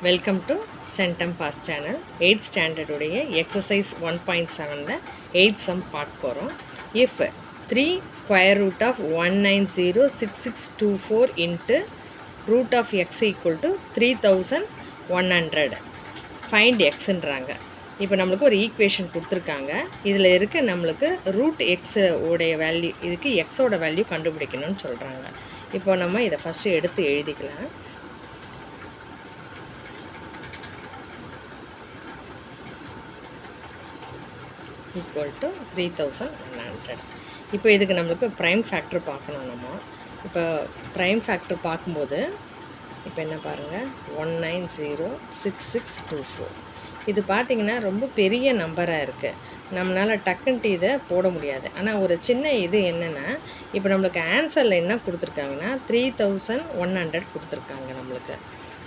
Welcome to centum pass channel. 8th ஸ்டாண்டர்டுடைய exercise 1.7ல் 8th sum பார்க்க போகிறோம். If 3 square root of 1906624 into root of x equal to 3100 find எக்ஸுன்றாங்க. இப்போ நம்மளுக்கு ஒரு ஈக்குவேஷன் கொடுத்துருக்காங்க. இதில் இருக்க நம்மளுக்கு ரூட் எக்ஸ் உடைய வேல்யூ, இதுக்கு எக்ஸோட வேல்யூ கண்டுபிடிக்கணும்னு சொல்கிறாங்க. இப்போ நம்ம இதை ஃபஸ்ட்டு எடுத்து எழுதிக்கலாம். Equal to 3100. இப்போ இதுக்கு நம்மளுக்கு ப்ரைம் ஃபேக்டர் பார்க்கணும். நம்ம இப்போ ப்ரைம் ஃபேக்டர் பார்க்கும்போது இப்போ என்ன பாருங்கள், 1906624 இது பார்த்திங்கன்னா ரொம்ப பெரிய நம்பராக இருக்குது. நம்மளால் டக்குன்ட்டு இதை போட முடியாது. ஆனால் ஒரு சின்ன இது என்னென்னா, இப்போ நம்மளுக்கு ஆன்சரில் என்ன கொடுத்துருக்காங்கன்னா 3100 கொடுத்துருக்காங்க நம்மளுக்கு.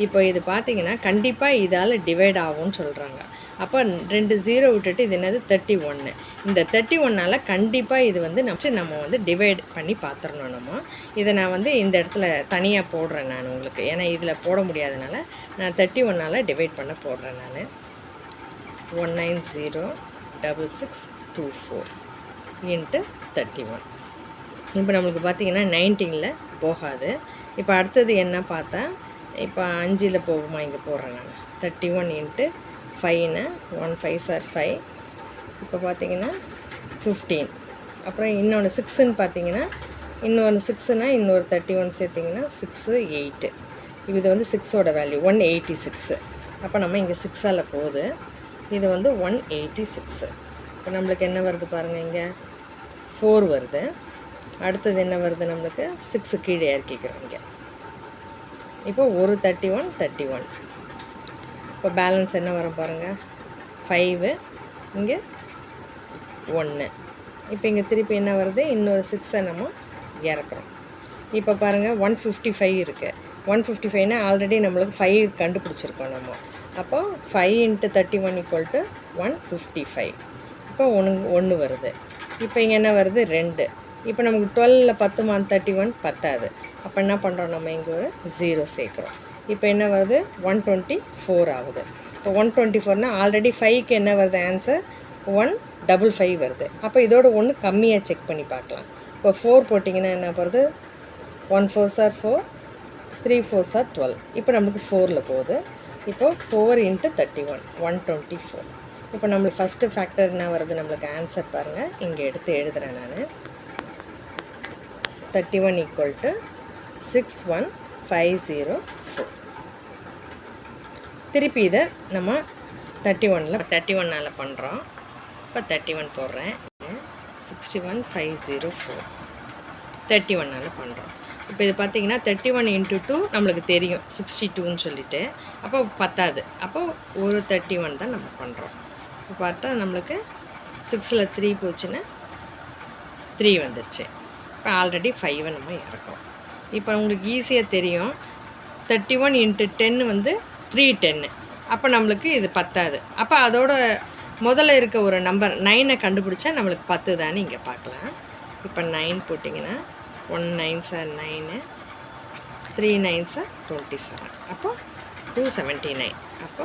இப்போ இது பார்த்திங்கன்னா கண்டிப்பாக இதால் டிவைட் ஆகும்னு சொல்கிறாங்க. அப்போ 2 0 விட்டுட்டு இது என்னது 31. இந்த 31ஆல் கண்டிப்பாக இது வந்து நம்ம வந்து டிவைட் பண்ணி பார்த்துடணும். நம்ம இதை நான் வந்து இந்த இடத்துல தனியாக போடுறேன் நான் உங்களுக்கு. ஏன்னா இதில் போட முடியாதனால நான் 31ஆல் டிவைட் பண்ண போடுறேன் நான். 1906624 இன்ட்டு 31. இப்போ நம்மளுக்கு பார்த்திங்கன்னா 19ல் போகாது. இப்போ அடுத்தது என்ன பார்த்தா, இப்போ 5ல் போகுமா, இங்கே போடுறேன் நான். 31 இன்ட்டு 5ன்னு 1 5 சார் 5. இப்போ பார்த்தீங்கன்னா 15. அப்புறம் இன்னொன்று 6ன்னு பார்த்தீங்கன்னா, இன்னொன்று 6னா இன்னொரு 31 சேர்த்திங்கன்னா 6 8. இது வந்து 6ஓட வேல்யூ 186. அப்போ நம்ம இங்கே 6ஆல் போகுது. இது வந்து 186. இப்போ நம்மளுக்கு என்ன வருது பாருங்கள், இங்கே 4 வருது. அடுத்தது என்ன வருது நம்மளுக்கு, 6 கீழே இறக்கிக்கிறோம் இங்கே. இப்போ ஒரு 31. இப்போ பேலன்ஸ் என்ன வரும் பாருங்கள், 5 இங்கே 1. இப்போ இங்கே திருப்பி என்ன வருது, இன்னொரு 6ஐ நம்ம இறக்குறோம். இப்போ பாருங்கள் 155 இருக்குது. 155னா ஆல்ரெடி நம்மளுக்கு 5 கண்டுபிடிச்சிருக்கோம் நம்ம. அப்போ 5 இன்ட்டு 31 ஈக்குவல் டு 155. இப்போ 1 வருது. இப்போ இங்கே என்ன வருது, 2. இப்போ நமக்கு 12ல் 10 31 பத்தாது. அப்போ என்ன பண்ணுறோம், நம்ம இங்கே ஒரு 0 சேர்க்குறோம். இப்போ என்ன வருது, 124 ஆகுது. இப்போ 124னால் ஆல்ரெடி 5க்கு என்ன வருது ஆன்சர், 155 வருது. அப்போ இதோட 1 கம்மியாக செக் பண்ணி பார்க்கலாம். இப்போ 4 போட்டிங்கன்னா என்ன வருது, 1 4 சார் 4, 3 4 சார் 12. இப்போ நம்மளுக்கு 4ல் போகுது. இப்போ 4 இன்ட்டு 31 124. இப்போ நம்மளுக்கு ஃபஸ்ட்டு ஃபேக்டர் என்ன வருது, நம்மளுக்கு ஆன்சர் பாருங்கள், இங்கே எடுத்து எழுதுகிறேன் நான். 31 ஈக்குவல் டு 61504. திருப்பி இதை நம்ம 31ஆல் பண்ணுறோம். இப்போ 31 போடுறேன். 61504 31ஆல் பண்ணுறோம். இப்போ இது பார்த்திங்கன்னா 31 இன்ட்டு 2 நம்மளுக்கு தெரியும் 62ன்னு சொல்லிட்டு. அப்போ பத்தாது. அப்போ ஒரு 31 தான் நம்ம பண்ணுறோம். இப்போ பார்த்தா நம்மளுக்கு 6ல் 3 போச்சுன்னா 3 வந்துருச்சு. இப்போ ஆல்ரெடி 5 நம்ம இறக்குறோம். இப்போ உங்களுக்கு ஈஸியாக தெரியும், 31 இன்ட்டு 10 வந்து 310. அப்போ நம்மளுக்கு இது பத்தாது. அப்போ அதோட முதல்ல இருக்க ஒரு நம்பர் 9ஐ கண்டுபிடிச்சா நம்மளுக்கு 10 தானே இங்கே பார்க்கலாம். இப்போ 9 போட்டிங்கன்னா 1 9 சார் 9, 3 9 சார் 27. அப்போ 279. அப்போ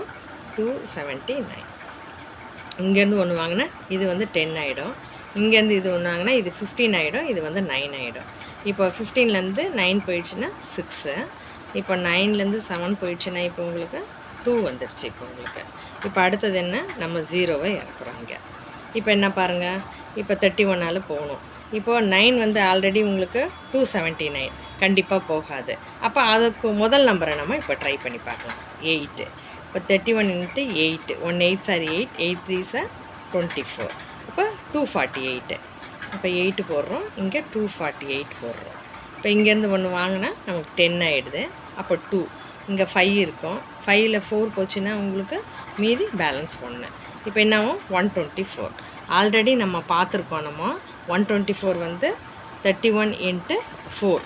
279. இங்கேருந்து ஒன்று வாங்கினா இது வந்து 10 ஆகிடும். இங்கேருந்து இது ஒன்று வாங்கினா இது 15 ஆகிடும். இது வந்து 9 ஆகிடும். இப்போ 15லேருந்து 9 போயிடுச்சுன்னா 6. இப்போ 9லேருந்து 7 போயிடுச்சுன்னா இப்போ உங்களுக்கு 2 வந்துடுச்சு. இப்போ உங்களுக்கு இப்போ அடுத்தது என்ன, நம்ம 0வை இறக்குறோம் இங்கே. இப்போ என்ன பாருங்கள், இப்போ 31ஆல் போகணும். இப்போது 9 வந்து ஆல்ரெடி உங்களுக்கு 279 கண்டிப்பாக போகாது. அப்போ அதுக்கு முதல் நம்பரை நம்ம இப்போ ட்ரை பண்ணி பார்க்கலாம், 8. இப்போ 31 இன்ட்டு 8, 1 8 சார் 8, 8 3 சார் 24. இப்போ 248. இப்போ 8 போடுறோம், இங்கே 248 போடுறோம். இப்போ இங்கேருந்து ஒன்று வாங்கினா நமக்கு 10 ஆகிடுது. அப்போ 2 இங்கே 5 இருக்கும். 5ல் 4 போச்சுன்னா உங்களுக்கு மீதி பேலன்ஸ் 1. இப்போ என்னாகும், 124. ஆல்ரெடி நம்ம பார்த்துருக்கோம். நம்ம 124 வந்து 31 இன்ட்டு 4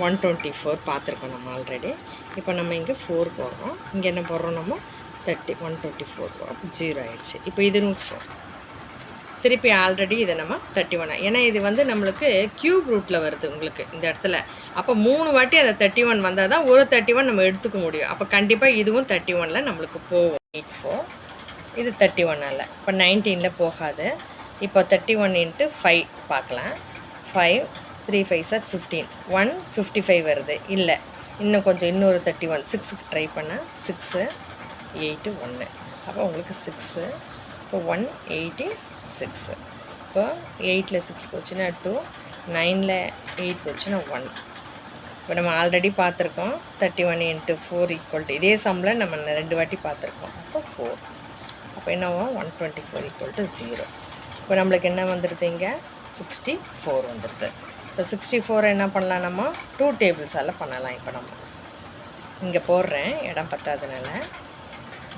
124 பார்த்துருக்கோம் நம்ம ஆல்ரெடி. இப்போ நம்ம இங்கே 4 போடுறோம். இங்கே என்ன போடுறோம், நம்ம 124 போடுறோம். 0 ஆகிடுச்சு. இப்போ இதுவும் 4. திருப்பி ஆல்ரெடி இதை நம்ம 31 ஏன்னா இது வந்து நம்மளுக்கு க்யூப் ரூட்டில் வருது உங்களுக்கு இந்த இடத்துல. அப்போ 3 வாட்டி அந்த 31 வந்தால் தான் ஒரு 31 நம்ம எடுத்துக்க முடியும். அப்போ கண்டிப்பாக இதுவும் 31ல் நம்மளுக்கு போகும். 84 இது 31ஆல் இப்போ 19ல் போகாது. இப்போ 31 × 5 பார்க்கலாம். 5 3 5 சார் 15 155 வருது. இல்லை இன்னும் கொஞ்சம் இன்னொரு 31 6க்கு ட்ரை பண்ணால் 6 8 1 அப்போ உங்களுக்கு 6 இப்போ 186 இப்போ 8ல் 6 போச்சுன்னா 2 9ல் 8 போச்சுன்னா 1. இப்போ நம்ம ஆல்ரெடி பார்த்துருக்கோம் 31 × 4 = இதே சம்மில் நம்ம 2 வாட்டி பார்த்துருக்கோம். அப்போ 4 அப்போ என்னவோ 124 = 0. இப்போ நம்மளுக்கு என்ன வந்துடுது இங்கே 64 வந்துடுது. இப்போ 64 என்ன பண்ணலாம் நம்ம 2 டேபிள்ஸால் பண்ணலாம். இப்போ நம்ம இங்கே போடுறேன் இடம் பத்தாதனால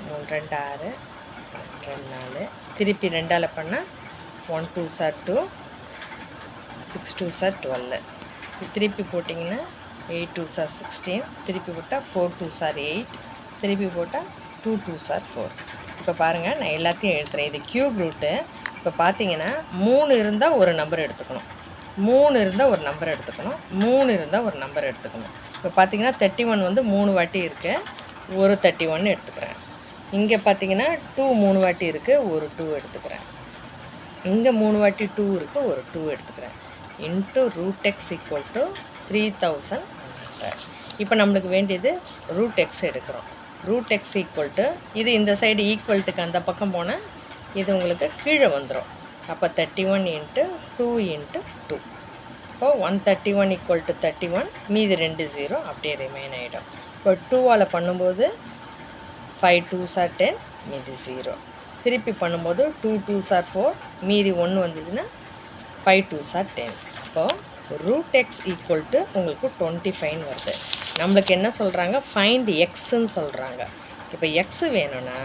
3 2 6 2 4 திருப்பி 2ஆல் பண்ணால் 1 2 சார் 2 6 2 சார் 12 திருப்பி போட்டிங்கன்னா 8 2 சார் 16 திருப்பி போட்டால் 4 2 சார் 8 திருப்பி போட்டால் 2 2 சார் 4. இப்போ பாருங்கள் நான் எல்லாத்தையும் எழுதுகிறேன். இது க்யூப் ரூட்டு. இப்போ பார்த்தீங்கன்னா 3 இருந்தால் ஒரு நம்பர் எடுத்துக்கணும், 3 இருந்தால் ஒரு நம்பர் எடுத்துக்கணும், 3 இருந்தால் ஒரு நம்பர் எடுத்துக்கணும். இப்போ பார்த்தீங்கன்னா 31 வந்து 3 வாட்டி இருக்குது, ஒரு 31 எடுத்துக்கிறேன். இங்கே பார்த்தீங்கன்னா 2 3 வாட்டி இருக்குது, ஒரு 2 எடுத்துக்கிறேன். இங்கே 3 வாட்டி 2 இருக்குது, ஒரு 2 எடுத்துக்கிறேன். √x = 3100. இப்போ நம்மளுக்கு வேண்டியது √x எடுக்கிறோம். √x = இது இந்த சைடு ஈக்குவல்ட்டுக்கு அந்த பக்கம் போனால் இது உங்களுக்கு கீழே வந்துடும். அப்போ 31 × 2 × 2 இப்போ 131 = 31 மீதி 2 0 அப்படியே ரிமைன் ஆகிடும். இப்போ 2ஆல் பண்ணும்போது 5 2 சார் 10 மீதி 0 திருப்பி பண்ணும்போது 2 2 சார் 4 மீதி 1 வந்துச்சுன்னா 5 2 சார் 10. இப்போது √x = உங்களுக்கு 25 வருது. நம்மளுக்கு என்ன சொல்கிறாங்க ஃபைண்ட் எக்ஸுன்னு சொல்கிறாங்க. இப்போ எக்ஸு வேணும்னா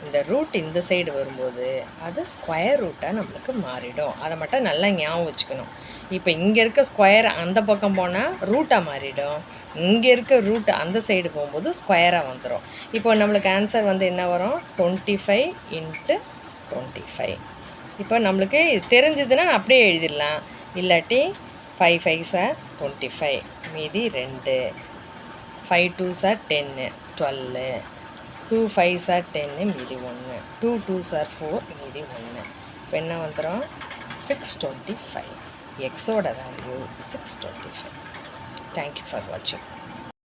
இந்த ரூட் இந்த சைடு வரும்போது அது ஸ்கொயர் ரூட்டாக நம்மளுக்கு மாறிடும். அதை மட்டும் நல்லா ஞாபகம் வச்சுக்கணும். இப்போ இங்கே இருக்க ஸ்கொயர் அந்த பக்கம் போனால் ரூட்டாக மாறிடும், இங்கே இருக்க ரூட் அந்த சைடு போகும்போது ஸ்கொயராக வந்துடும். இப்போ நம்மளுக்கு ஆன்சர் வந்து என்ன வரும் 25 × 25. இப்போ நம்மளுக்கு இது தெரிஞ்சதுன்னா அப்படியே எழுதிடலாம். இல்லாட்டி 5 5 சார் 25 மீதி 2 5 2 சார் 10 12 2 5 சார் 10 மீதி 1 2 2 சார் 4 மீதி 1. இப்போ என்ன வந்துடும் 625. எக்ஸோட வேல்யூ 625. தேங்க்யூ ஃபார் வாட்சிங்.